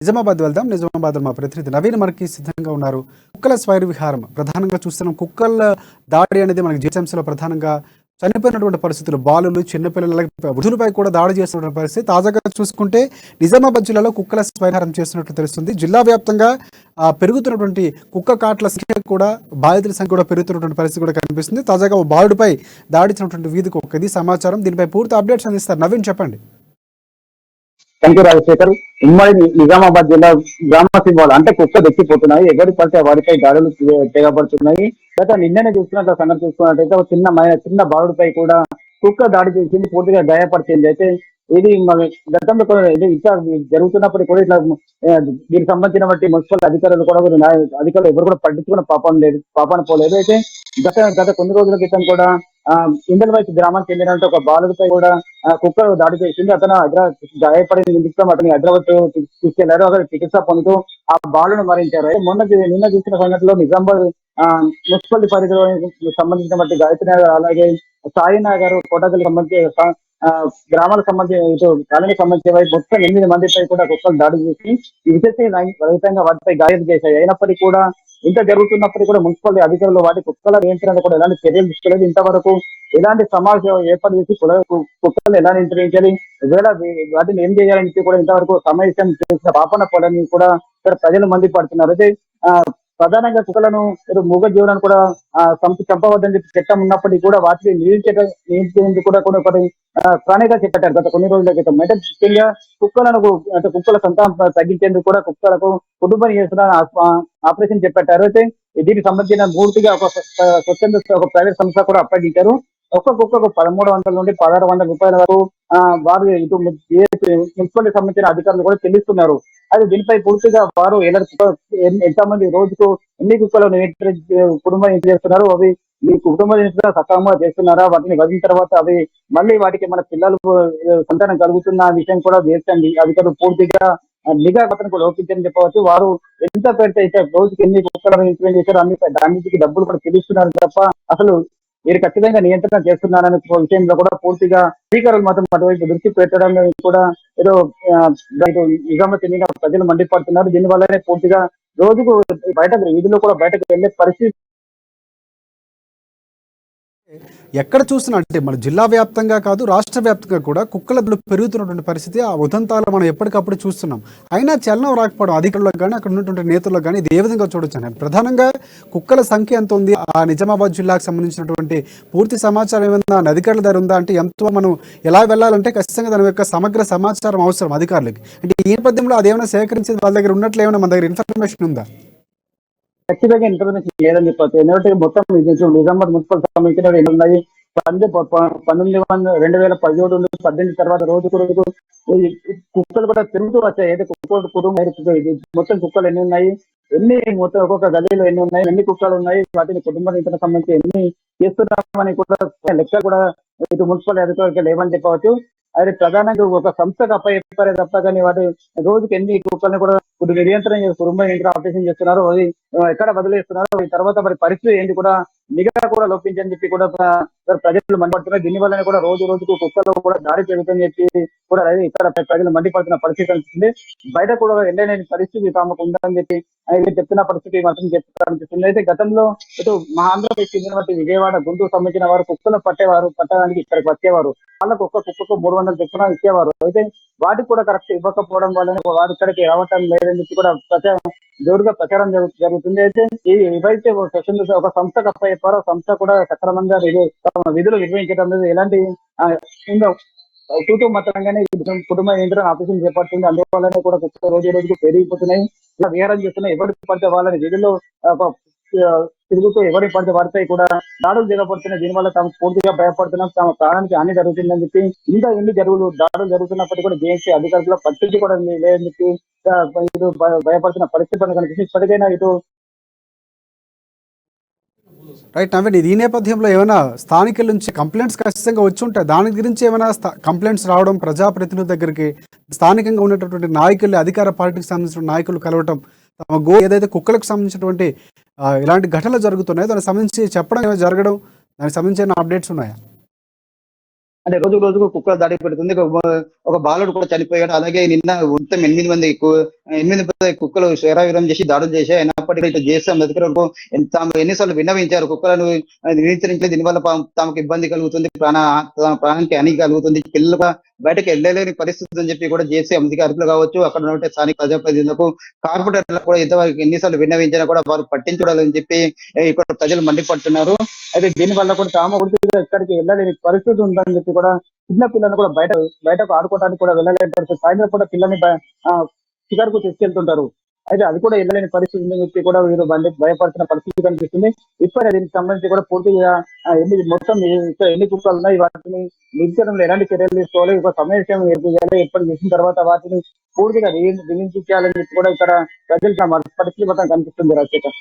నిజామాబాద్ వెళ్దాం. నిజామాబాద్ మా ప్రతినిధి నవీన్ మనకి సిద్ధంగా ఉన్నారు. కుక్కల స్వైర విహారం ప్రధానంగా చూస్తున్నాం. కుక్కల దాడి అనేది మనకి జీహెచ్ఎంసీలో ప్రధానంగా చనిపోయినటువంటి పరిస్థితులు, బాలులు, చిన్నపిల్లల వృద్ధులపై కూడా దాడి చేస్తున్న పరిస్థితి. తాజాగా చూసుకుంటే నిజామాబాద్ జిల్లాలో కుక్కల స్వైరవిహారం చేస్తున్నట్లు తెలుస్తుంది. జిల్లా వ్యాప్తంగా పెరుగుతున్నటువంటి కుక్క కాట్ల సంఖ్య కూడా, బాధితుల సంఖ్య కూడా పెరుగుతున్నటువంటి పరిస్థితి కూడా కనిపిస్తుంది. తాజాగా ఓ బాలుడిపై దాడిచ్చినటువంటి వీధికి ఇది సమాచారం. దీనిపై పూర్తి అప్డేట్స్ అందిస్తారు. నవీన్ చెప్పండి. Thank you Rajasekhar. ఉమ్మడి నిజామాబాద్ జిల్లా గ్రామ సింహాలు అంటే కుక్క దెక్కిపోతున్నాయి. ఎవరి పడితే వారిపై దాడులు తెగబడుతున్నాయి. గత నిన్ననే చూస్తున్నట్టు సంగతి చూసుకున్నట్టయితే ఒక చిన్న బాలుడిపై కూడా కుక్క దాడి చేసింది, పూర్తిగా గాయపరిచింది. అయితే ఇది గతంలో ఇంకా జరుగుతున్నప్పటికీ కూడా ఇట్లా దీనికి సంబంధించిన మున్సిపల్ అధికారులు కూడా అధికారులు ఎవరు కూడా పట్టించుకున్న పాపాన పోలేదు. అయితే గత కొన్ని రోజుల క్రితం కూడా ఇందల్ వైపు గ్రామానికి చెందిన ఒక బాలుడిపై కూడా కుక్క దాడి చేసింది. అతను గాయపడిన నిమిత్తం అతని హైదరాబాద్ తీసుకెళ్లారు. అక్కడ చికిత్స పొందుతూ ఆ బాలును మరణించారు. నిన్న చూసిన సంఘటనలో నిజామాబాద్ మున్సిపల్ పరిధిలో సంబంధించిన గాయత్రి నగర్, అలాగే సాయినగర్, కోటగల్కి సంబంధించి గ్రామాలకు సంబంధించి కాలనీకి సంబంధించిన మొత్తం 8 మందిపై కూడా కుక్కలు దాడి చేసి విధంగా వాటిపై గాయం చేశాయి. అయినప్పటికీ కూడా ఇంత జరుగుతున్నప్పటికీ కూడా మున్సిపల్ అధికారులు వాటి కుక్కల నియంత్రణ కూడా ఎలాంటి చర్యలు తీసుకోలేదు. ఇంతవరకు ఎలాంటి సమావేశం ఏర్పాటు చేసి కుక్కలు ఎలా నియంత్రించాలి, వాటిని ఏం చేయాలని కూడా ఇంతవరకు సమావేశం చేసిన పాపన పోలని కూడా ఇక్కడ ప్రజలు మంది పడుతున్నారు. అయితే ప్రధానంగా కుక్కలను మూగ జీవనాన్ని కూడా చంపవద్దని చెప్పి చట్టం ఉన్నప్పటికీ కూడా వాటిని నియంత్రించేందుకు కూడా కొన్ని ప్రణాళిక చేపట్టారు గత కొన్ని రోజుల క్రితం. అంటే ముఖ్యంగా కుక్కలను అంటే కుక్కల సంతానం తగ్గించేందుకు కూడా కుక్కలకు కుటుంబ నియంత్రణ ఆపరేషన్ చేపట్టారు. అయితే దీనికి సంబంధించిన పూర్తిగా ఒక స్వచ్ఛంద ఒక ప్రైవేట్ సంస్థ కూడా అప్పగించారు. ఒక్క కుక్కకు 1300 నుండి 1600 రూపాయల వరకు వారు ఇటు మున్సిపాలిటీ సంబంధించిన అధికారులు కూడా చెల్లిస్తున్నారు. అయితే దీనిపై పూర్తిగా వారు ఎంతమంది రోజుకు ఎన్ని కుక్కలను కుటుంబం చేస్తున్నారు, అవి మీ కుటుంబ సక్రమంగా చేస్తున్నారా, వాటిని వదిలిన తర్వాత అవి మళ్ళీ వాటికి మన పిల్లలు సంతానం కలుగుతున్న విషయం కూడా చేస్తండి అధికారులు పూర్తిగా నిఘా పత్రం లోపించని చెప్పవచ్చు. వారు ఎంత పెడితే అయితే రోజుకి ఎన్ని కుక్కలను ఇంప్లిమెంట్ చేశారో అన్నిటికి డబ్బులు కూడా చెల్లిస్తున్నారు తప్ప అసలు మీరు ఖచ్చితంగా నియంత్రణ చేస్తున్నారనే విషయంలో కూడా పూర్తిగా స్పీకర్లు మాత్రం అటువైపు దృష్టి పెట్టడం కూడా ఏదో నిజామాబాద్ చెందిన ప్రజలు మండిపడుతున్నారు. దీనివల్లనే పూర్తిగా రోజుకు వీధిలో కూడా బయటకు వెళ్లే పరిస్థితి ఎక్కడ చూసినా అంటే మన జిల్లా వ్యాప్తంగా కాదు, రాష్ట్ర వ్యాప్తంగా కూడా కుక్కల పెరుగుతున్నటువంటి పరిస్థితి ఆ ఉదంతాలు మనం ఎప్పటికప్పుడు చూస్తున్నాం. అయినా చలనం రాకపోవడం అధికారులకు కానీ అక్కడ ఉన్నటువంటి నేతలకు కానీ ఇది ఏ విధంగా చూడొచ్చు? ప్రధానంగా కుక్కల సంఖ్య ఎంత ఉంది, ఆ నిజామాబాద్ జిల్లాకు సంబంధించినటువంటి పూర్తి సమాచారం ఏమైనా అధికారుల దగ్గర ఉందా? అంటే ఎంతో మనం ఎలా వెళ్ళాలంటే ఖచ్చితంగా దాని యొక్క సమగ్ర సమాచారం అవసరం అధికారులకి. అంటే ఈ నేపథ్యంలో అదేమైనా సేకరించేది వాళ్ళ దగ్గర ఉన్నట్లు ఏమైనా మన దగ్గర ఇన్ఫర్మేషన్ ఉందా? ఖచ్చితంగా ఇన్ఫర్మేషన్ లేదని చెప్పచ్చు. ఎందుకంటే మొత్తం నిజామాబాద్ మున్సిపల్ సంబంధించిన ఉన్నాయి. 2017 నుండి 18 తర్వాత రోజుకు కుక్కలు కూడా పెరుగుతూ వచ్చాయి. అయితే కుటుంబం మొత్తం కుక్కలు ఎన్ని ఉన్నాయి, మొత్తం ఒక్కొక్క గదిలో ఎన్ని ఉన్నాయి, ఎన్ని కుక్కలు ఉన్నాయి, వాటిని కుటుంబ నియంత్రణ సంబంధించి ఎన్ని చేస్తున్నామని కూడా లెక్క కూడా ఇటు మున్సిపల్ అధికారులు లేవని చెప్పవచ్చు. అది ప్రధానంగా ఒక సంస్థకు అప్పచెప్పారే తప్ప కానీ వాటి రోజుకి ఎన్ని కుక్కల్ని కూడా నియంత్రణ కుటుంబ నియంత్రణ ఆపరేషన్ చేస్తున్నారు, అది ఎక్కడ వదిలేస్తున్నారు, తర్వాత మరి పరిస్థితి ఏంటి కూడా నిఘా కూడా లోపించని చెప్పి కూడా ప్రజలు మండిపడుతున్నారు. దీనివల్లనే కూడా రోజుకు కుక్కలు కూడా దాడి పెరుగుతుందని చెప్పి కూడా ఇక్కడ ప్రజలు మండిపడుతున్న పరిస్థితి అనిపిస్తుంది. బయట కూడా వెళ్ళలేని పరిస్థితి తమకు ఉందని చెప్పి చెప్తున్న పరిస్థితి మాత్రం చెప్తారనిపిస్తుంది. అయితే గతంలో ఇటు మా ఆంధ్రప్రదేశ్ చెందిన విజయవాడ, గుంటూరు సంబంధించిన వారు కుక్కలు పట్టడానికి ఇక్కడికి వచ్చేవారు. వాళ్ళకు ఒక్క కుక్కకు 300 చొప్పున ఇచ్చేవారు. అయితే వాటికి కూడా కరెక్ట్ ఇవ్వకపోవడం వల్లనే వారు ఇక్కడికి రావటం లేదని చెప్పి కూడా జోరుగా ప్రచారం జరుగుతుంది. అయితే ఏవైతే ఒక సంస్థకు అప్పచెప్పారో సంస్థ కూడా సక్రమంగా విధులు నిర్వహించడం లేదు. ఎలాంటి మొత్తంగానే కుటుంబ నియంత్రణ ఆపరేషన్ చేపడుతుంది. అందువల్లనే కూడా రోజుకు పెరిగిపోతున్నాయి, ఇలా విహారం చేస్తున్నాయి. ఎవరికి పడితే వాళ్ళని విధుల్లో తిరుగుతూ ఎవరికి పడితే వారిపై కూడా దాడులు దిగబడుతున్నాయి. దీనివల్ల తాము పూర్తిగా భయపడుతున్నాం, తమ ప్రాణానికి హాని జరుగుతుందని చెప్పి ఎన్ని దాడులు జరుగుతున్నప్పటికీ కూడా జేఏసీ అధికారులు పట్టించి కూడా లేదని చెప్పి భయపడుతున్న పరిస్థితి కనిపిస్తుంది. ఇప్పటికైనా ఇటు రైట్ నవీన్, ఈ నేపథ్యంలో ఏమైనా స్థానికుల నుంచి కంప్లైంట్స్ ఖచ్చితంగా వచ్చి ఉంటాయి. దాని గురించి ఏమైనా కంప్లైంట్స్ రావడం, ప్రజాప్రతినిధుల దగ్గరికి స్థానికంగా ఉన్నటువంటి నాయకులు, అధికార పార్టీకి సంబంధించిన నాయకులు కలవటం, తమ ఏదైతే కుక్కలకు సంబంధించినటువంటి ఇలాంటి ఘటనలు జరుగుతున్నాయో దానికి సంబంధించి చెప్పడం జరగడం, దానికి సంబంధించిన అప్డేట్స్ ఉన్నాయా? అంటే రోజుకు కుక్కలు దాడి పెడుతుంది. ఒక బాలుడు కూడా చనిపోయాడు. అలాగే నిన్న మొత్తం 8 మంది కుక్కలు శరవిరం చేసి దాడులు చేశాయి. అయినప్పటికీ ఇట్లా చేస్తాం దగ్గర వరకు తాము ఎన్నిసార్లు విన్నవించారు కుక్కలను నియంత్రించలేదు. దీనివల్ల తమకు ఇబ్బంది కలుగుతుంది, ప్రాణానికి హాని కలుగుతుంది, పిల్లలుగా బయటకు వెళ్ళలేని పరిస్థితి అని చెప్పి కూడా జేసీ అధికారులు కావచ్చు, అక్కడ ఉంటే స్థానిక ప్రజాప్రతినిధులకు, కార్పొరేటర్లకు కూడా ఇంతవరకు ఎన్నిసార్లు విన్నవించినా కూడా వారు పట్టించుకోవాలని చెప్పి ఇక్కడ ప్రజలు మండిపడుతున్నారు. అయితే దీని వల్ల కూడా తాము కూడా ఎక్కడికి వెళ్ళలేని పరిస్థితి ఉందని చెప్పి కూడా చిన్న పిల్లలు కూడా బయటకు ఆడుకోవడానికి కూడా వెళ్ళలేని పరిస్థితి. సాయంత్రం కూడా పిల్లల్ని షికారుకు తీసుకెళ్తుంటారు. అయితే అది కూడా వెళ్ళలేని పరిస్థితి ఉందని చెప్పి కూడా వీరు భయపడుతున్న పరిస్థితి కనిపిస్తుంది. ఇప్పుడే దీనికి సంబంధించి కూడా పూర్తిగా ఎన్ని కుక్కలు ఉన్నాయి, వాటిని నిలిచడంలో ఎలాంటి చర్యలు తీసుకోవాలి, ఒక సమయం ఏర్పడాలి, ఏర్పాటు చేసిన తర్వాత వాటిని పూర్తిగా రిలీజ్ చేయాలని చెప్పి కూడా ఇక్కడ ప్రజలు పరిస్థితి మొత్తం కనిపిస్తుంది. రాజశేఖర్.